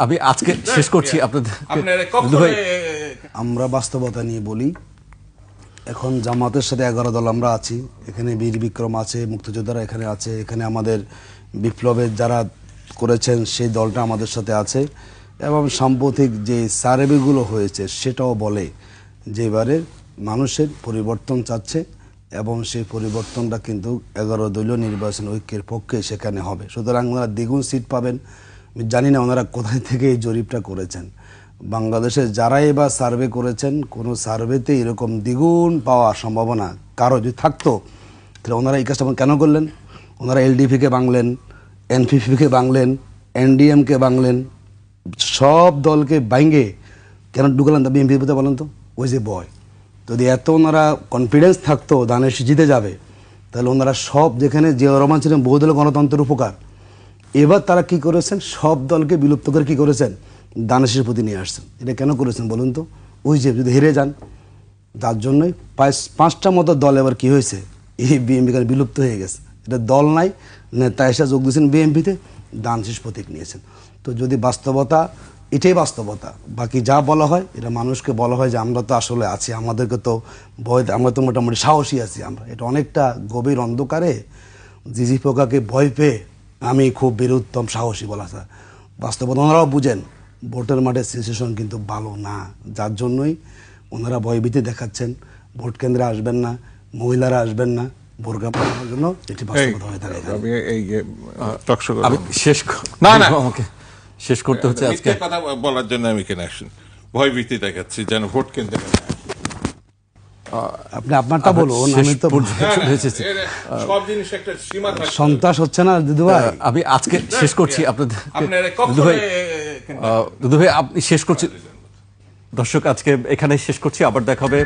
আমি আজকে শেষ করছি আপনাদের আমরা বাস্তবতা নিয়ে বলি। এখন জামাতের সাথে 11 দল আমরা আছি। এখানে বীর বিক্রম আছে, মুক্তিযোদ্ধারা এখানে আছে, এখানে আমাদের বিপ্লবের যারা করেছেন সেই দলটা আমাদের সাথে আছে। এবং সাম্প্রতিক যে সার্ভেগুলো হয়েছে সেটাও বলে যে এবারে মানুষের পরিবর্তন চাচ্ছে এবং সেই পরিবর্তনটা কিন্তু 11 দলীয় নির্বাচন ঐক্যের পক্ষে সেখানে হবে। সুতরাং ওনারা দ্বিগুণ সিট পাবেন। আমি জানি না ওনারা কোথায় থেকে এই জরিপটা করেছেন। বাংলাদেশে যারাই এবার সার্ভে করেছেন কোনো সার্ভেতে এরকম দ্বিগুণ পাওয়ার সম্ভাবনা কারো যদি থাকতো তাহলে ওনারা এই কাজটা কেন করলেন? ওনারা এলডিপিকে ভাঙলেন, এনপিপিকে ভাঙলেন, এনডিএমকে ভাঙলেন, সব দলকে ভাঙে কেন ঢুকালেন তা বিএনপিতে বলেন তো? ওই যে বয়, যদি এত ওনারা কনফিডেন্স থাকতো ধানের শীষ জিতে যাবে তাহলে ওনারা সব, যেখানে জিয়াউর রহমান ছিলেন বহুদলীয় গণতন্ত্রের উপকার, এবার তারা কি করেছেন? সব দলকে বিলুপ্ত করে কি করেছেন? ধানের শীষের প্রতি নিয়ে আসছেন। এটা কেন করেছেন বলুন তো? ওই যে যদি হেরে যান, যার জন্যই 5টা মতো দল এবার কি হয়েছে, এই বিএনপি বিলুপ্ত হয়ে গেছে। এটা দল নাই, নেতা এসে যোগ দিয়েছেন বিএনপিতে, ধান শীষ প্রতীক নিয়েছেন। তো যদি বাস্তবতা, এটাই বাস্তবতা। বাকি যা বলা হয় এটা মানুষকে বলা হয় যে আমরা তো আসলে আছি, আমাদেরকে তো ভয়, আমরা তো মোটামুটি সাহসী আছি। আমরা এটা অনেকটা গভীর অন্ধকারে জিজি পোকাকে ভয় পেয়ে আমি খুব বীরুত্তম সাহসী বলা যায়। বাস্তবতা ওনারাও বুঝেন ভোটের মাঠে সিচুয়েশন কিন্তু ভালো না, যার জন্যই ওনারা ভয়ভীতি দেখাচ্ছেন। ভোট কেন্দ্রে আসবেন না, মহিলারা আসবেন না, বোরকা পরানোর জন্য এটি বাস্তবতা হয়ে থাকে। আমি শেষ না না আমাকে শেষ করতে হচ্ছে আজকে কথা বলার জন্য আমি কেন আসেন ভয়ভীতি দেখাচ্ছি যেন ভোট কেন্দ্রে আপনি আপনারটা বলুন, আমি তো সব জিনিস একটা সীমা থাকে। সন্ত্রাস হচ্ছে না দিদু ভাই? আমি আজকে শেষ করছি আপনাদের। আপনারা দুদু ভাই আপনি শেষ করছি। দর্শক আজকে এখানে শেষ করছি, আবার দেখা হবে